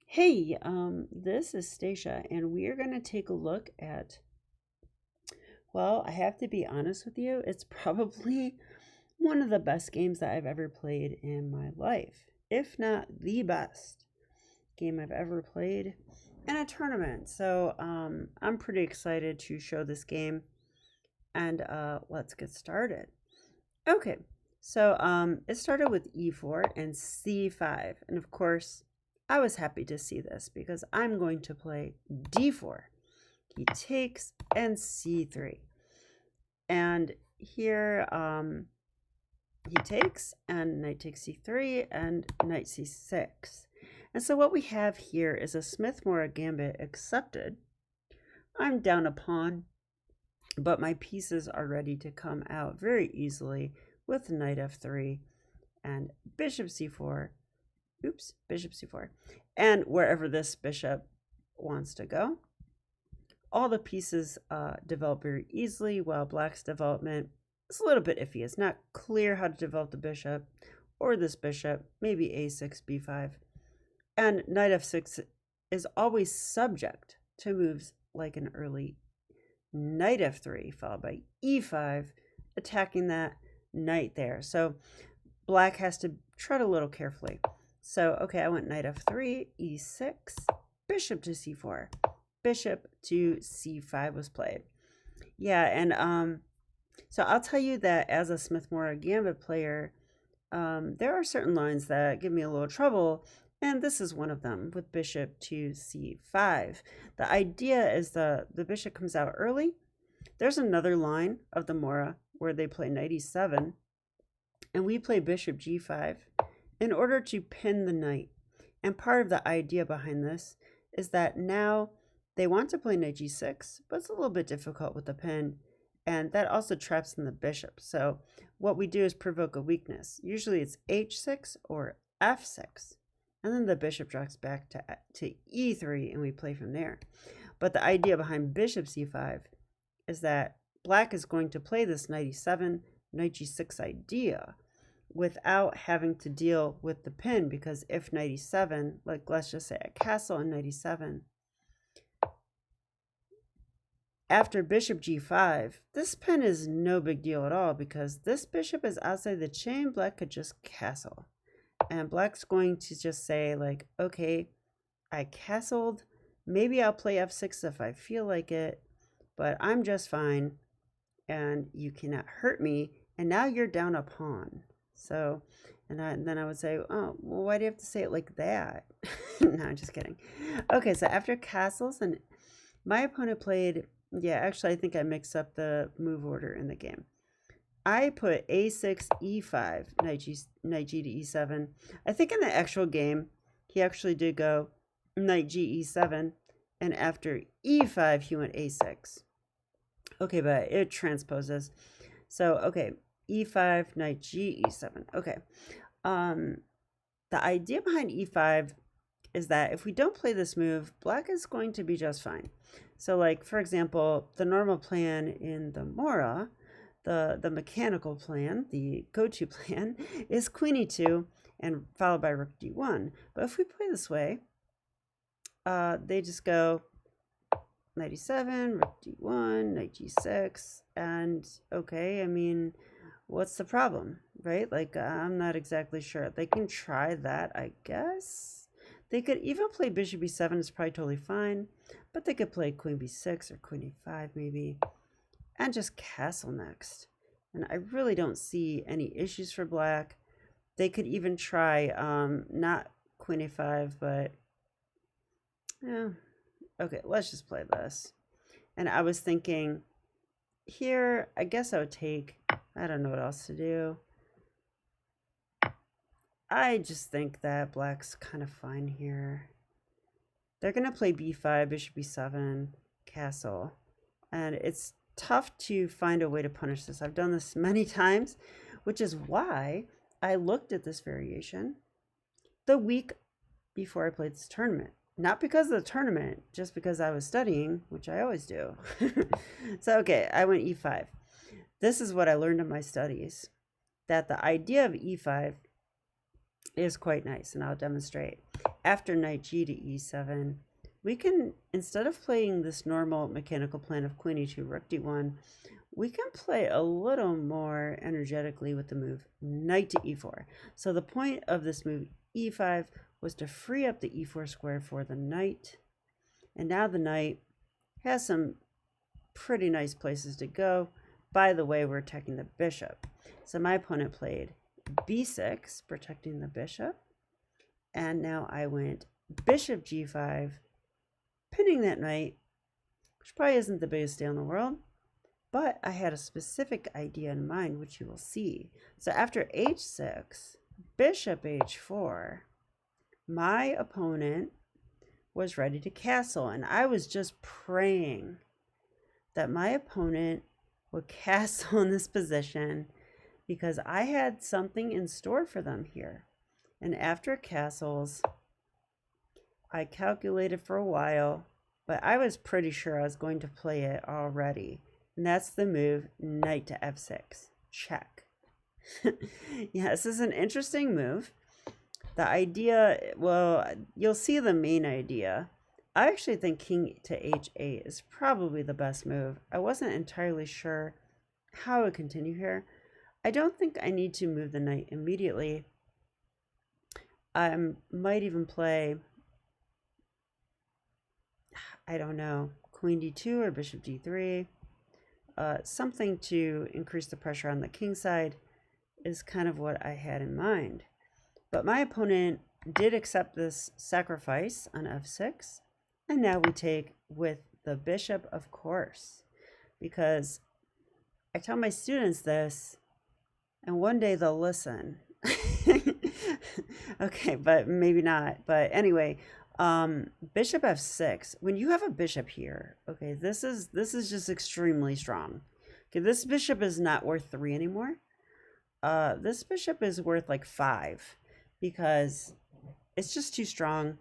Hey, this is Stacia, and we are going to take a look at, well, I have to be honest with you, it's probably one of the best games that I've ever played in my life, if not the best game I've ever played in a tournament. So, I'm pretty excited to show this game, and let's get started. Okay, so it started with e4 and c5, and of course, I was happy to see this because I'm going to play d4. He takes and c3, and here he takes and knight takes c3 and knight c6. And so what we have here is a Smith-Morra Gambit accepted. I'm down a pawn, but my pieces are ready to come out very easily with knight f3 and bishop c4. Oops, bishop c4. And wherever this bishop wants to go. All the pieces develop very easily, while black's development is a little bit iffy. It's not clear how to develop the bishop or this bishop, maybe a6, b5. And knight f6 is always subject to moves like an early knight f3 followed by e5, attacking that knight there. So black has to tread a little carefully. So, okay, I went knight f3, e6, bishop to c4, bishop to c5 was played. Yeah, and so I'll tell you that as a Smith-Morra Gambit player, there are certain lines that give me a little trouble, and this is one of them with bishop to c5. The idea is the bishop comes out early. There's another line of the Morra where they play knight e7, and we play bishop g5 in order to pin the knight. And part of the idea behind this is that now they want to play knight g6, but it's a little bit difficult with the pin, and that also traps in the bishop. So what we do is provoke a weakness. Usually it's h6 or f6, and then the bishop drops back to e3, and we play from there. But the idea behind bishop c5 is that black is going to play this knight e7, knight g6 idea without having to deal with the pin, because if knight e7, like let's just say a castle and knight e7, after bishop g5, this pin is no big deal at all because this bishop is outside the chain. Black could just castle. And black's going to just say like, okay, I castled. Maybe I'll play f6 if I feel like it, but I'm just fine. And you cannot hurt me. And now you're down a pawn. So, and then I would say, oh, well, why do you have to say it like that? No, I'm just kidding. Okay, so after castles, and my opponent played, yeah, actually, I think I mixed up the move order in the game. I put a6, e5, knight g to e7. I think in the actual game, he actually did go knight g e7, and after e5, he went a6. Okay, but it transposes. So, okay, e5, knight g, e7. Okay. The idea behind e5 is that if we don't play this move, black is going to be just fine. So, like, for example, the normal plan in the Morra, the mechanical plan, the go-to plan, is queen e2 and followed by rook d1. But if we play this way, they just go knight e7, rook d1, knight g6, and okay, I mean, what's the problem, right? Like, I'm not exactly sure. They can try that, I guess. They could even play bishop e7, it's probably totally fine, but they could play queen b6 or queen a5 maybe, and just castle next. And I really don't see any issues for black. They could even try, not queen a5, but, yeah. Okay, let's just play this. And I was thinking, here, I guess I would take, I don't know what else to do. I just think that black's kind of fine here. They're going to play b5, bishop b7, castle. And it's tough to find a way to punish this. I've done this many times, which is why I looked at this variation the week before I played this tournament. Not because of the tournament, just because I was studying, which I always do. So, okay, I went e5. This is what I learned in my studies, that the idea of e5 is quite nice, and I'll demonstrate. After knight g to e7, we can, instead of playing this normal mechanical plan of queen e2, rook d1, we can play a little more energetically with the move knight to e4. So the point of this move e5 was to free up the e4 square for the knight. And now the knight has some pretty nice places to go. By the way, we're attacking the bishop. So my opponent played b6, protecting the bishop. And now I went bishop g5, pinning that knight, which probably isn't the biggest deal in the world. But I had a specific idea in mind, which you will see. So after h6, bishop h4, my opponent was ready to castle. And I was just praying that my opponent would castle in this position because I had something in store for them here. And after castles, I calculated for a while, but I was pretty sure I was going to play it already. And that's the move knight to f6. Check. Yeah, this is an interesting move. The idea, well, you'll see the main idea. I actually think king to h8 is probably the best move. I wasn't entirely sure how to continue here. I don't think I need to move the knight immediately. I might even play, I don't know, queen d2 or bishop d3. Something to increase the pressure on the king side is kind of what I had in mind. But my opponent did accept this sacrifice on f6. And now we take with the bishop, of course, because I tell my students this, and one day they'll listen. Okay, but maybe not. But anyway, bishop f6. When you have a bishop here, okay, this is just extremely strong. Okay, this bishop is not worth 3 anymore. This bishop is worth like 5 because it's just too strong.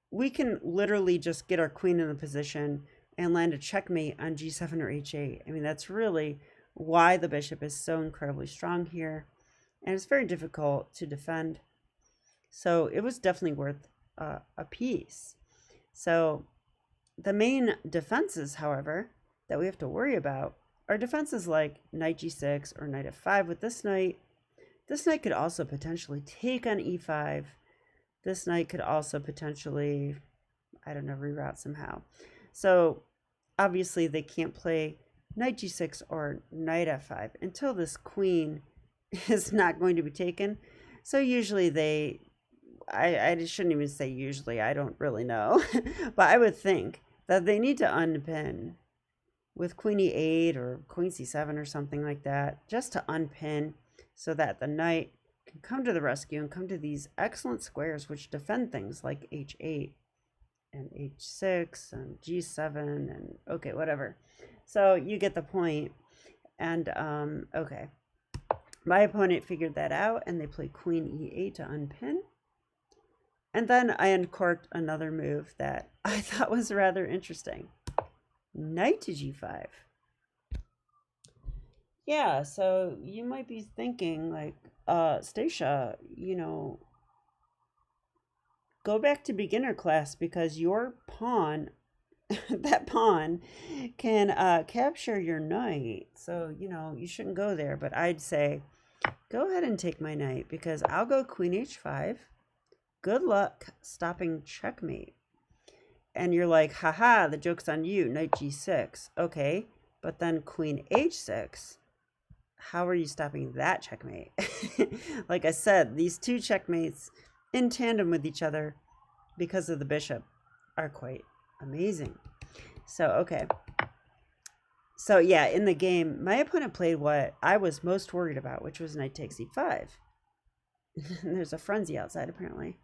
We can literally just get our queen in the position and land a checkmate on g7 or h8. I mean, that's really why the bishop is so incredibly strong here. And it's very difficult to defend. So it was definitely worth a piece. So the main defenses, however, that we have to worry about are defenses like knight g6 or knight f5 with this knight. This knight could also potentially take on e5. This knight could also potentially, I don't know, reroute somehow. So obviously they can't play knight g6 or knight f5 until this queen is not going to be taken. So usually they, I shouldn't even say usually, I don't really know. But I would think that they need to unpin with queen e8 or queen c7 or something like that, just to unpin so that the knight can come to the rescue and come to these excellent squares which defend things like h8 and h6 and g7 and okay, whatever. So you get the point. And okay, my opponent figured that out and they played queen e8 to unpin. And then I uncorked another move that I thought was rather interesting. Knight to g5. Yeah, so you might be thinking like, Stacia, you know, go back to beginner class because your pawn, that pawn can capture your knight. So, you know, you shouldn't go there. But I'd say, go ahead and take my knight because I'll go queen h5. Good luck stopping checkmate. And you're like, haha, the joke's on you, knight g6. Okay, but then queen h6. How are you stopping that checkmate? Like I said, these two checkmates in tandem with each other because of the bishop are quite amazing. So, okay. So, yeah, in the game, my opponent played what I was most worried about, which was knight takes e5. There's a frenzy outside, apparently.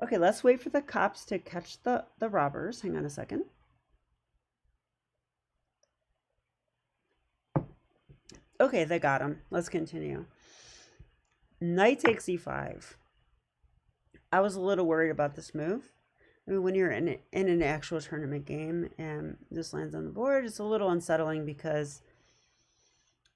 Okay, let's wait for the cops to catch the robbers. Hang on a second. Okay, they got him. Let's continue. Knight takes e5. I was a little worried about this move. I mean, when you're in an actual tournament game and this lands on the board, it's a little unsettling because,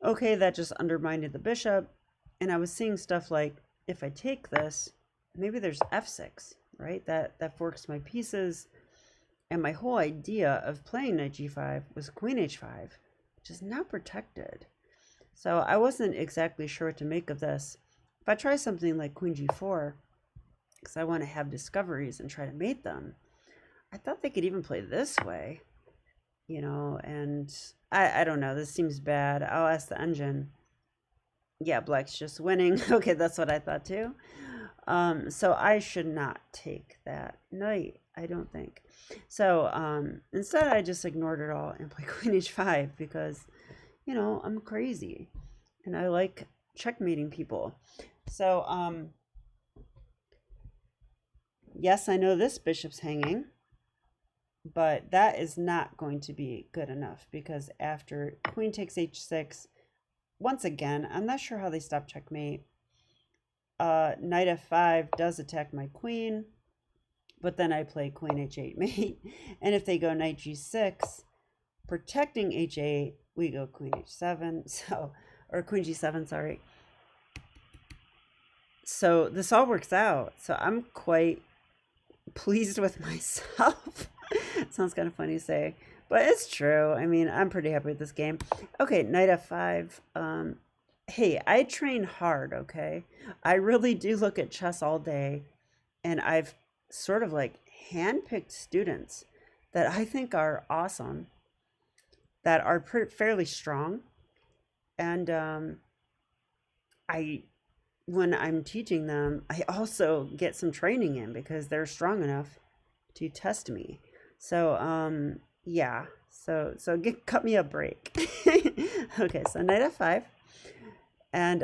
okay, that just undermined the bishop. And I was seeing stuff like if I take this, maybe there's f6, right? That forks my pieces. And my whole idea of playing knight g5 was queen h5, which is not protected. So I wasn't exactly sure what to make of this. If I try something like queen g4, because I want to have discoveries and try to mate them, I thought they could even play this way, you know, and I don't know. This seems bad. I'll ask the engine. Yeah, black's just winning. Okay, that's what I thought too. So I should not take that knight, I don't think. So instead I just ignored it all and played queen h5 because, you know, I'm crazy and I like checkmating people. So yes, I know this bishop's hanging, but that is not going to be good enough because after queen takes h6, once again, I'm not sure how they stop checkmate. Knight f5 does attack my queen, but then I play queen h8 mate. And if they go knight g6, protecting h8, we go queen h7, so, or queen g7, sorry. So this all works out. So I'm quite pleased with myself. Sounds kind of funny to say, but it's true. I mean, I'm pretty happy with this game. Okay, knight f5. Hey, I train hard, okay? I really do look at chess all day, and I've sort of like handpicked students that I think are awesome, that are fairly strong, and when I'm teaching them, I also get some training in because they're strong enough to test me. So yeah, so cut me a break. Okay, so knight f5. And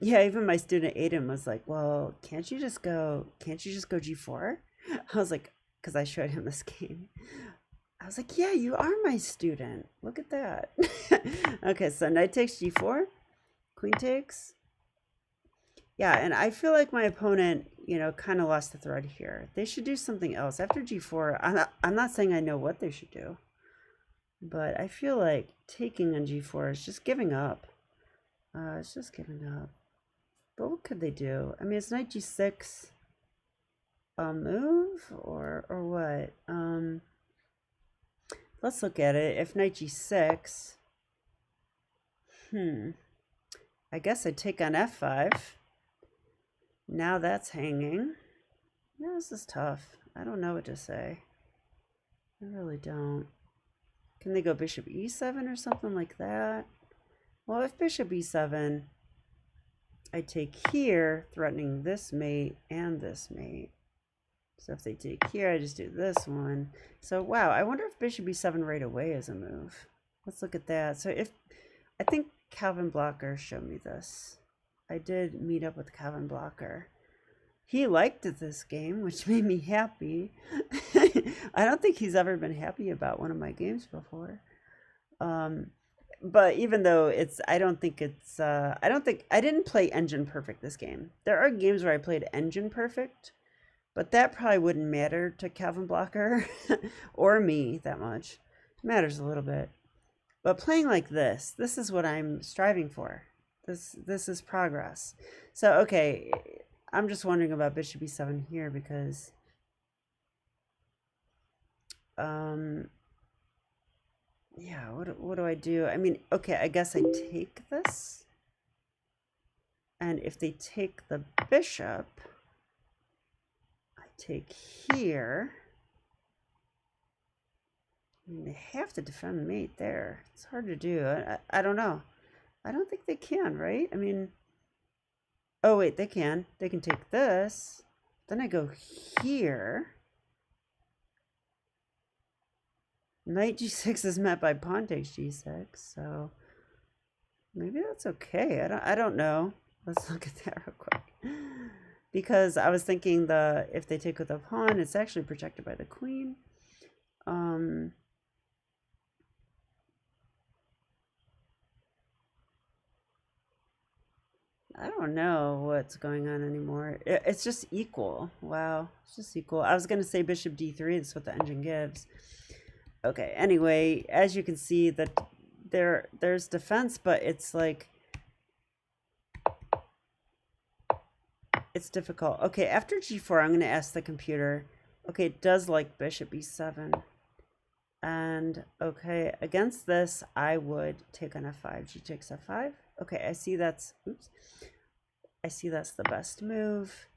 yeah, even my student Aiden was like, well, can't you just go g4? I was like, because I showed him this game. I was like, yeah, you are my student. Look at that. Okay, so knight takes g4, queen takes. Yeah, and I feel like my opponent, you know, kind of lost the thread here. They should do something else. After g4, I'm not saying I know what they should do, but I feel like taking on g4 is just giving up. It's just giving up. But what could they do? I mean, is knight g6 a move or what? Let's look at it. If knight g6, I guess I'd take on f5. Now that's hanging. Yeah, this is tough. I don't know what to say. I really don't. Can they go bishop e7 or something like that? Well, if bishop e7, I take here, threatening this mate and this mate. So if they take here, I just do this one. So wow, I wonder if bishop e7 right away is a move. Let's look at that. So if, I think Calvin Blocker showed me this. I did meet up with Calvin Blocker. He liked this game, which made me happy. I don't think he's ever been happy about one of my games before. But even though I didn't play engine perfect this game. There are games where I played engine perfect, but that probably wouldn't matter to Calvin Blocker or me that much. It matters a little bit. But playing like this is what I'm striving for. This is progress. So, okay, I'm just wondering about bishop e7 here because yeah, what do I do? I mean, okay, I guess I take this. And if they take the bishop, I take here. I mean, they have to defend mate there. It's hard to do. I don't know. I don't think they can, right? I mean, oh wait, they can. They can take this. Then I go here. Knight g6 is met by pawn takes g6, so maybe that's okay. I don't know. Let's look at that real quick. Because I was thinking if they take with a pawn, it's actually protected by the queen. I don't know what's going on anymore. It's just equal. Wow, it's just equal. I was gonna say bishop d3. That's what the engine gives. Okay. Anyway, as you can see, that there's defense, but it's like It's difficult. Okay, after g4, I'm going to ask the computer. Okay, it does like bishop e7. And, okay, against this, I would take on f5. G takes f5. Okay, I see that's, oops. I see that's the best move.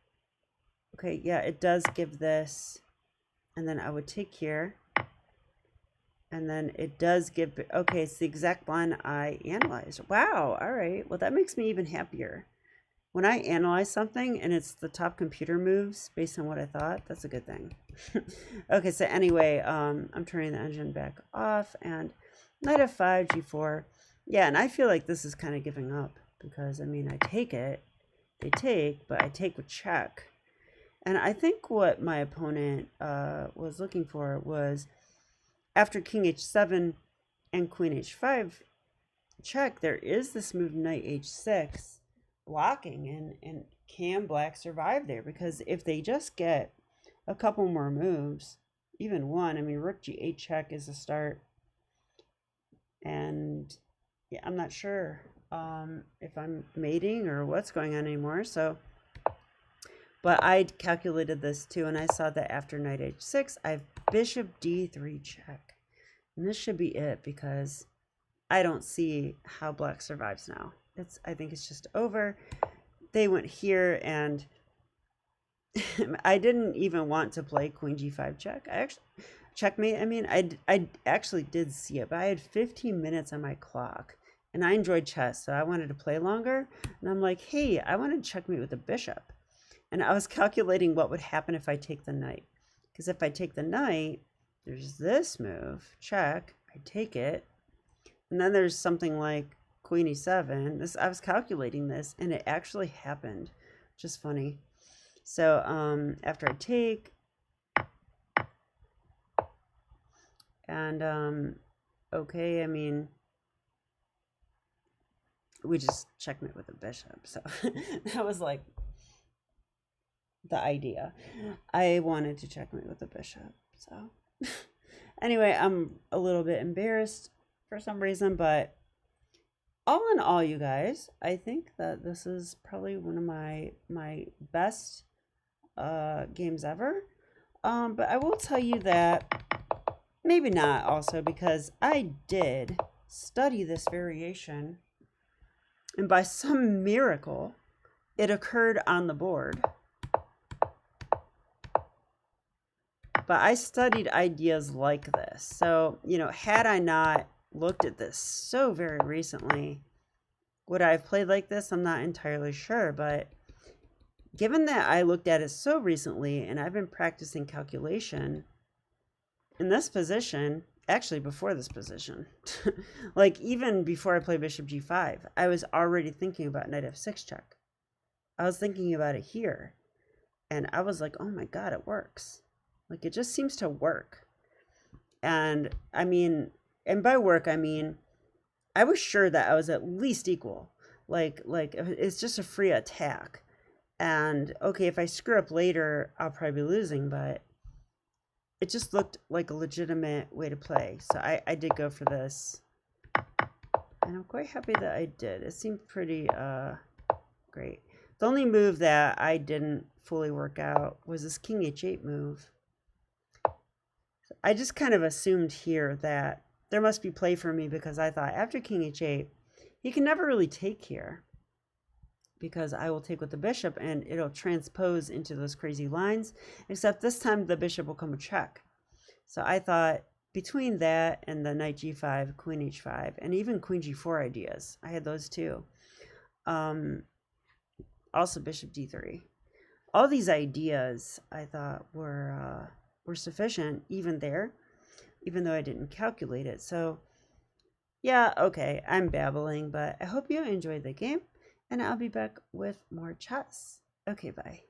Okay, yeah, it does give this. And then I would take here. And then it does give, okay, it's the exact line I analyzed. Wow, all right. Well, that makes me even happier. When I analyze something and it's the top computer moves based on what I thought, that's a good thing. Okay, so anyway, I'm turning the engine back off and knight f5, g4. Yeah, and I feel like this is kind of giving up because, I mean, I take it, they take, but I take with check. And I think what my opponent was looking for was after king h7 and queen h5 check, there is this move knight h6 blocking, and can black survive there? Because if they just get a couple more moves, even one, I mean, rook g8 check is a start. And yeah, I'm not sure if I'm mating or what's going on anymore. So, but I calculated this too, and I saw that after knight h6, I have bishop d3 check. And this should be it because I don't see how black survives now. I think it's just over. They went here, and I didn't even want to play queen g5 check. I actually checkmate. I mean, I actually did see it, but I had 15 minutes on my clock, and I enjoyed chess, so I wanted to play longer. And I'm like, hey, I want to checkmate with a bishop. And I was calculating what would happen if I take the knight, because if I take the knight, there's this move, check. I take it, and then there's something like queen e7. I was calculating this, and it actually happened. Just funny. So after I take, and okay, I mean, we just checkmate with the bishop. So that was like the idea. I wanted to checkmate with the bishop. So anyway, I'm a little bit embarrassed for some reason, but all in all, you guys, I think that this is probably one of my best games ever. But I will tell you that maybe not also, because I did study this variation, and by some miracle, it occurred on the board. But I studied ideas like this. So, you know, had I not looked at this so very recently, would I have played like this? I'm not entirely sure, but given that I looked at it so recently and I've been practicing calculation in this position, actually before this position, like even before I played bishop g5, I was already thinking about knight f6 check. I was thinking about it here, and I was like, oh my God, it works. Like, it just seems to work. And I mean, and by work, I mean, I was sure that I was at least equal. Like it's just a free attack. And okay, if I screw up later, I'll probably be losing, but it just looked like a legitimate way to play. So I did go for this. And I'm quite happy that I did. It seemed pretty great. The only move that I didn't fully work out was this king h8 move. I just kind of assumed here that there must be play for me, because I thought after king h8, he can never really take here, because I will take with the bishop and it'll transpose into those crazy lines, except this time the bishop will come a check. So I thought between that and the knight g5, queen h5, and even queen g4 ideas, I had those too. Also bishop d3. All these ideas I thought were sufficient even there, even though I didn't calculate it. So yeah, okay, I'm babbling, but I hope you enjoyed the game, and I'll be back with more chess. Okay, bye.